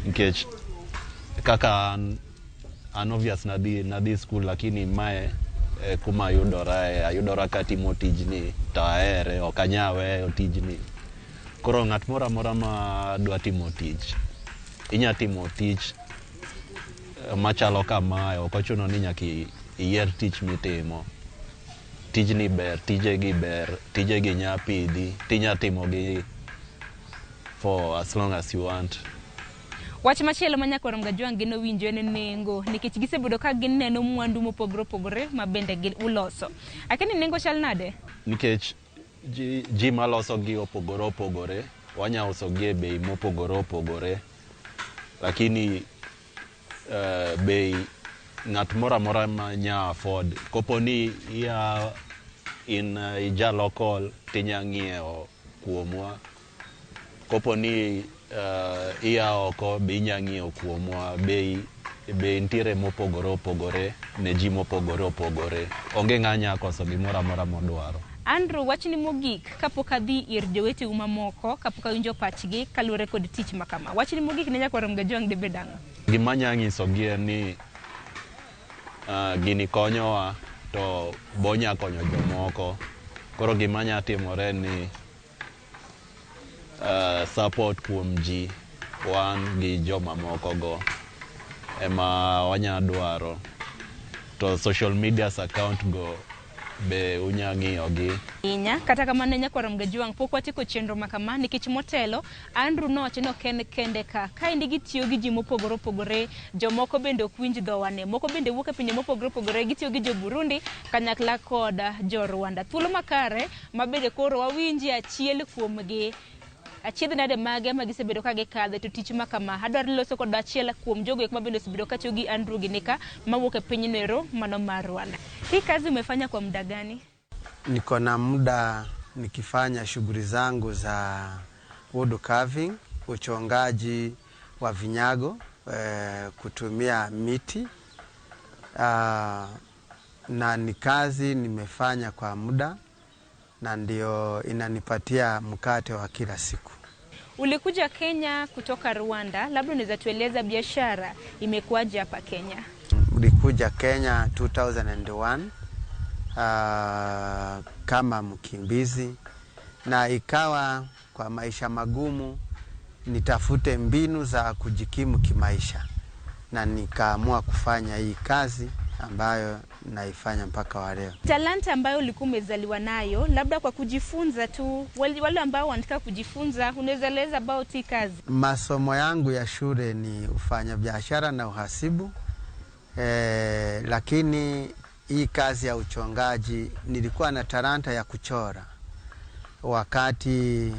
Nikech kaka an obvious na di school lakini mae kuma ayudora katimo tijni to ahere ok anyawe tijni. Koro ng'at moro amora ma dwa timo tich inya timo tich machalo kamae, ok ochuno ni nyaka iyier tich mitimo. Tijni ber, tijegi nya pidhi, tinya timogi for as long as you want. Wach machielo ma Nyakwar Mgajwang' gino winjo en nengo, nikech gisebedo ka gineno mwandu mopogore opogore ma bende uloso. Akini nengo chal nade? Nikech ji maloso gi opogore opogore, wanya uso gi e bei mopogore opogore, lakini bei ng'at mora mora ma nya afford. Kopo ni ija local tinya ng'iewo kuomwa. Kopo ni iya oko be inya ng'iewo kuomwa. Bei ntiere mopogore opogore ne ji mopogore opogore. Onge ng'anya koso gimora mora modwaro. Andrew, wachni mogik kapok adhi ir jowete mamoko kapok awinjo pachgi kaluwore kod tich makama. Wachni mogik ne Nyakwar Mgajwang' debe dang'o? Gima nya nyiso gi en ni gini konyowa to bonya konyo jomoko. Koro gima nya timore ni support kuom ji wan gi joma moko go ema wanya dwaro. To social media account go be unya ng'iyogi. Kata kamano Nyakwar Mgajwang' pok watieko chenro makama nikech motelo Andrew nowacho ni ok en kende ka indi gitiyo gi ji mopogore opogore, jomoko bende ok winj dhowane, moko bende wuok e pinje mopogore opogore, gitiyo gi jo Burundi kanyakla kod jo Rwanda. Thuolo makare mabende koro wawinji achiel kuomgi achiedh nade mage ma gisebedo ka gikadhe to tich makama. Adwaro loso kod achiel kuom jogo ma bende osebedo ka tiyo gi Andrew Ginika mawuok e piny Nero mano mar Rwanda. Hii kazi umefanya kwa muda gani? Niko na muda nikifanya shughuli zangu za wood carving, uchongaji wa vinyago, kutumia miti, na ni kazi nimefanya kwa muda na ndio inanipatia mkate wa kila siku. Ulikuja Kenya kutoka Rwanda, labda unaweza tueleza biashara imekuwaje hapa Kenya? Ulikuja Kenya 2001 kama mkimbizi, na ikawa kwa maisha magumu nitafute mbinu za kujikimu kimaisha, na nikaamua kufanya hii kazi ambayo naifanya mpaka wa leo. Talanta ambayo ulikuwa umezaliwa nayo, labda kwa kujifunza tu, wale ambao wanataka kujifunza, unaweza eleza about hii kazi? Masomo yangu ya shule ni ufanya biashara na uhasibu, lakini hii kazi ya uchongaji nilikuwa na talanta ya kuchora. Wakati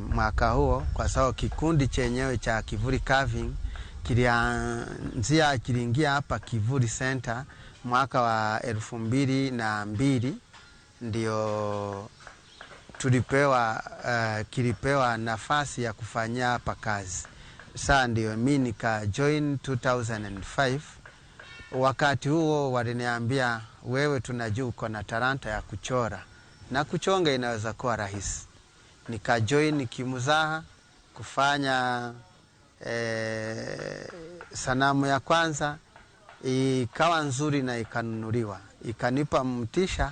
mwaka huo, kwa sababu kikundi chenyewe cha Kivuli Carving kiliingia hapa Kivuli Center mwaka wa 2002, ndio kilipewa nafasi ya kufanya hapa kazi. Sasa ndio mimi nika join 2005. Wakati huo waliniambia, wewe tunajua uko na talanta ya kuchora na kuchonga inaweza kuwa rahisi. Nika join kimuzaha kufanya sanamu ya kwanza, ikawa nzuri na ikanunuliwa, ikanipa mtisha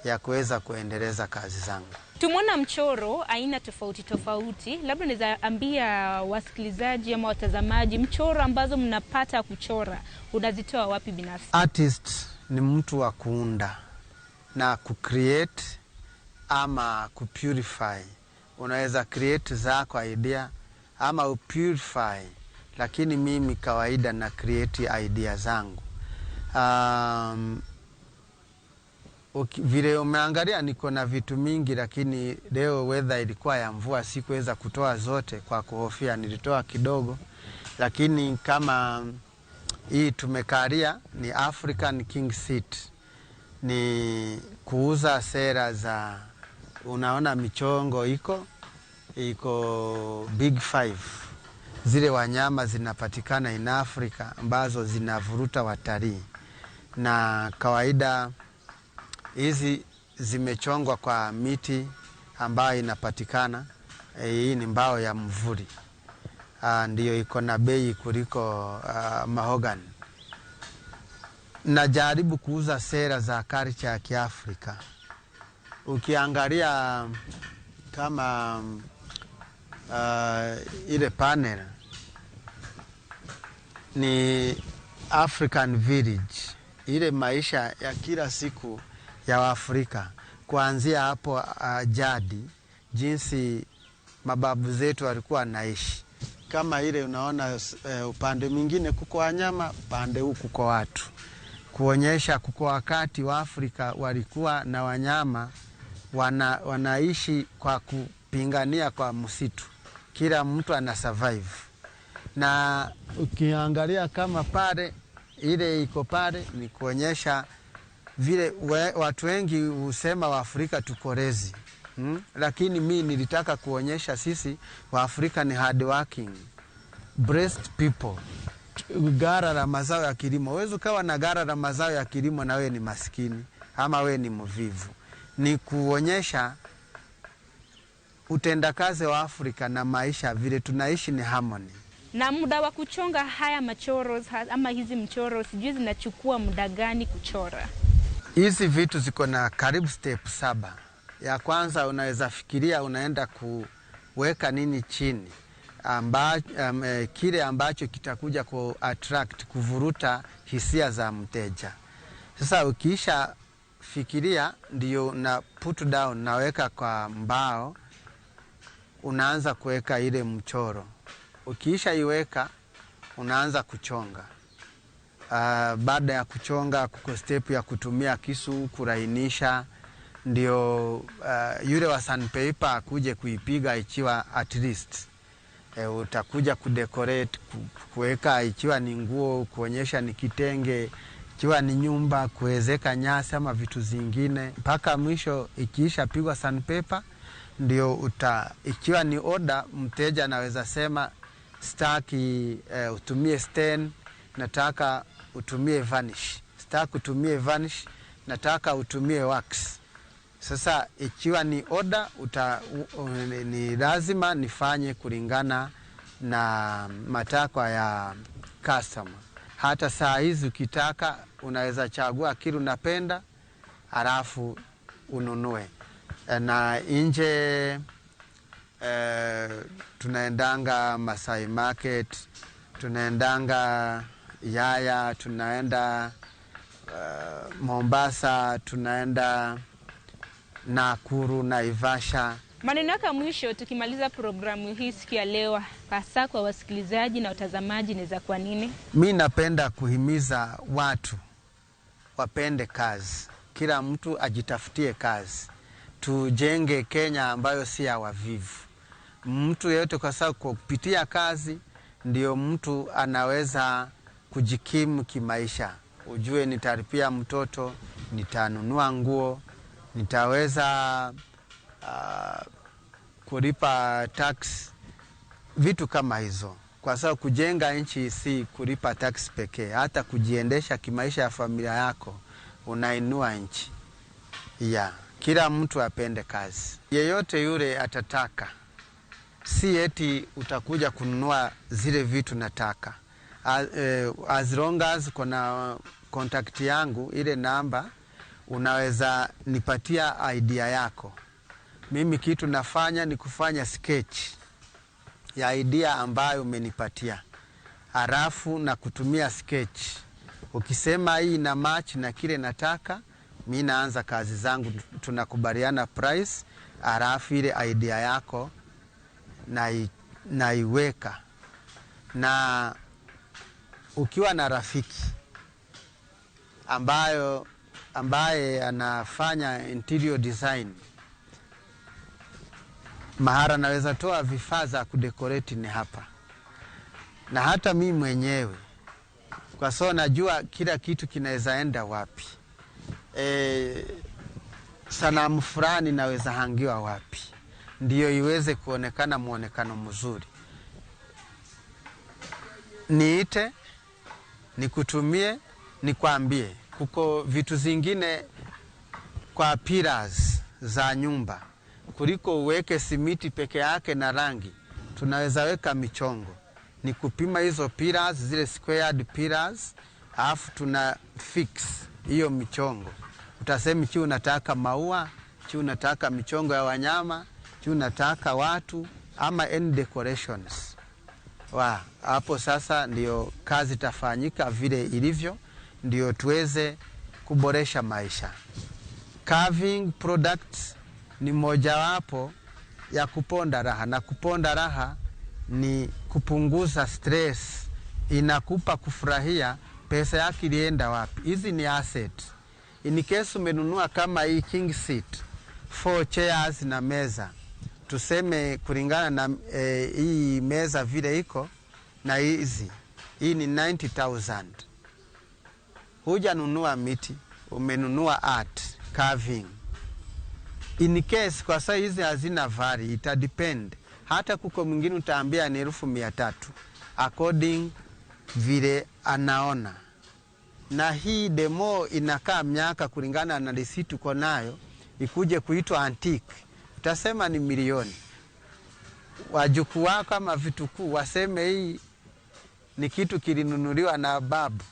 ya kuweza kuendeleza kazi zangu. Tumeona mchoro aina tofauti tofauti, labda unaweza ambia wasikilizaji ama watazamaji mchoro ambazo mnapata kuchora unazitoa wapi binafsi? Artist ni mtu wa kuunda na kucreate ama kupurify. Unaweza create zako idea ama upurify, lakini mimi kawaida na create idea zangu. Vile umeangalia niko na vitu mingi, lakini leo weather ilikuwa ya mvua, sikuweza kutoa zote kwa kuhofia, nilitoa kidogo. Lakini kama hii tumekalia ni African King Seat, ni kuuza sera za, unaona michongo iko Big Five, zile wanyama zinapatikana in Africa ambazo zinavuruta watalii, na kawaida hizi zimechongwa kwa miti ambayo inapatikana. Hii ni mbao ya mvuli, ndiyo iko na bei kuliko mahogany. Najaribu kuuza sera za culture ya Kiafrika. Ukiangalia kama ile panel ni African Village, ile maisha ya kila siku ya Waafrika kuanzia hapo jadi, jinsi mababu zetu walikuwa naishi. Kama ile unaona upande mwingine kuko wanyama, upande huu kuko watu, kuonyesha kuko wakati wa Afrika walikuwa na wanyama wanaishi kwa kupingania kwa msitu, kila mtu ana survive. Na ukiangalia kama pale ile iko pale ni kuonyesha vile watu wengi husema Waafrika tukorezi. Lakini mimi nilitaka kuonyesha sisi Waafrika ni hard working, blessed people. Gara la mazao ya kilimo, wewe ukawa na gara la mazao ya kilimo na wewe ni maskini ama wewe ni mvivu. Ni kuonyesha utendakazi wa Afrika na maisha vile tunaishi ni harmony. Na muda wa kuchonga haya machoro ama hizi mchoro sijui zinachukua muda gani kuchora? Hizi vitu ziko na karibu step 7. Ya kwanza unaweza fikiria unaenda kuweka nini chini, kile ambacho kitakuja ku attract, kuvuruta hisia za mteja. Sasa ukiisha fikiria ndio na put down, naweka kwa mbao, unaanza kuweka ile mchoro. Ukiisha iweka unaanza kuchonga. Baada ya kuchonga kuko step ya kutumia kisu kurainisha, ndio yule wa sandpaper akuje kuipiga ikiwa at least. Utakuja kudecorate, kuweka ikiwa ni nguo, kuonyesha ni kitenge, ikiwa ni nyumba, kuwezeka nyasi ama vitu zingine. Mpaka mwisho ikiisha pigwa sandpaper, ndio ikiwa ni order, mteja anaweza sema sitaki utumie stain, nataka utumie varnish. Sitaki utumie varnish, nataka utumie wax. Sasa ikiwa ni order, ni lazima nifanye kulingana na matakwa ya customer. Hata saa hizi ukitaka unaweza chagua kile unapenda alafu ununue. Na nje tunaendanga Masai Market, tunaendanga Yaya, tunaenda Mombasa, tunaenda Nakuru, Naivasha. Maneno yako mwisho tukimaliza programu hii siku ya leo, hasa kwa wasikilizaji na watazamaji, ni za kwa nini? Mimi napenda kuhimiza watu wapende kazi. Kila mtu ajitafutie kazi. Tujenge Kenya ambayo si ya wavivu. Mtu yeyote, kwa sababu kupitia kazi ndio mtu anaweza kujikimu kimaisha. Ujue nitalipia mtoto, nitanunua nguo, nitaweza kulipa tax, vitu kama hizo. Kwa sababu kujenga nchi si kulipa tax pekee, hata kujiendesha kimaisha ya familia yako unainua nchi. Kila mtu apende kazi. Yeyote yule atataka, si eti utakuja kununua zile vitu nataka. As long as kuna contact yangu, ile namba, unaweza nipatia idea yako. Mimi kitu nafanya ni kufanya sketch ya idea ambayo umenipatia, halafu na kutumia sketch. Ukisema hii na match na kile nataka, mimi naanza kazi zangu, tunakubaliana price, halafu ile idea yako naiweka. Na ukiwa na rafiki ambaye anafanya interior design, mahara naweza toa vifaa za kudecorate ni hapa. Na hata mimi mwenyewe, kwa sababu najua kila kitu kinaweza enda wapi. Sanamu fulani naweza hangiwa wapi, ndio iweze kuonekana muonekano mzuri. Niite, nikutumie, nikwambie. Kuko vitu zingine kwa pillars za nyumba, kuliko uweke simiti peke yake na rangi, tunaweza weka michongo. ni kupima hizo pillars, zile squared pillars, alafu tuna fix hiyo michongo. Utasema chi unataka maua, chi unataka michongo ya wanyama, chi unataka watu ama any decorations. Hapo sasa ndio kazi tafanyika vile ilivyo, ndio tuweze kuboresha maisha. Carving products ni mojawapo ya kuponda raha, na kuponda raha ni kupunguza stress, inakupa kufurahia pesa yake ilienda wapi. Hizi ni asset. In case umenunua kama hii king seat, 4 chairs na meza, tuseme kulingana na hii meza vile iko na hizi, hii ni 90,000. Hujanunua miti, umenunua art, carving. In case kwa saa hizi hazina vari, ita depend. Hata kuko mwingine utaambia ni 1,300 according vile anaona. Na hii demo inakaa miaka kulingana na receipt uko nayo, ikuje kuitwa antique, utasema ni milioni. Wajukuu wako kama vitukuu waseme hii ni kitu kilinunuliwa na babu,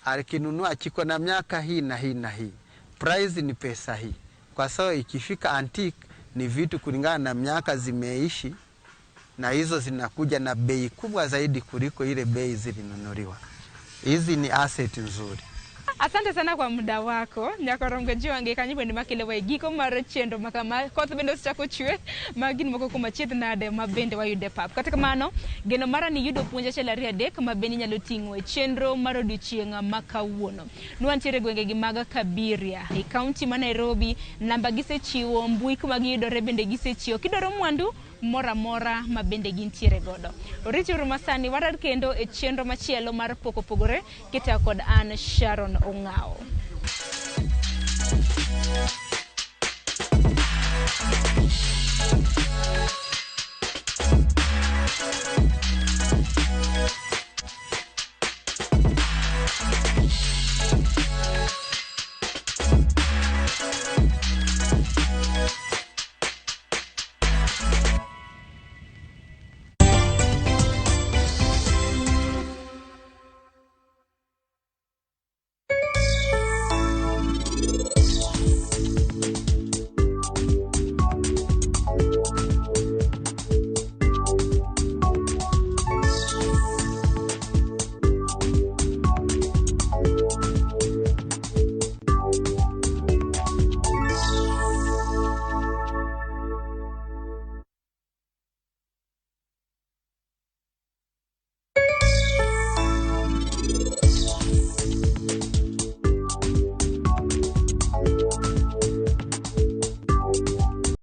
alikinunua chiko na miaka hii na hii na hii, price ni pesa hii. Kwa sababu ikifika antique ni vitu kulingana na miaka zimeishi, na hizo zinakuja na bei kubwa zaidi kuliko ile bei zilinunuliwa. Hizi ni asset nzuri. Asante sana kwa muda wako. Nyakorongo jiwange kanyibo ni makile wa igiko mara chendo makama kote bendo sichako chue magini moko kumachete na ade mabende wa yude pap. Katika mano geno mara ni yudo punja chela ria dek mabeni nyalutingwe chendro maro duchienga maka uono. Nuanchire gwenge gimaga Kabiria i county ma Nairobi namba gise chiwo mbui kumagi yudo rebende gise chiwo kidoro mwandu mora mora mabende gintiere godo. Oriti urumasani warar kendo e chenro machielo mar poko pogore kita kod an Sharon Ongao.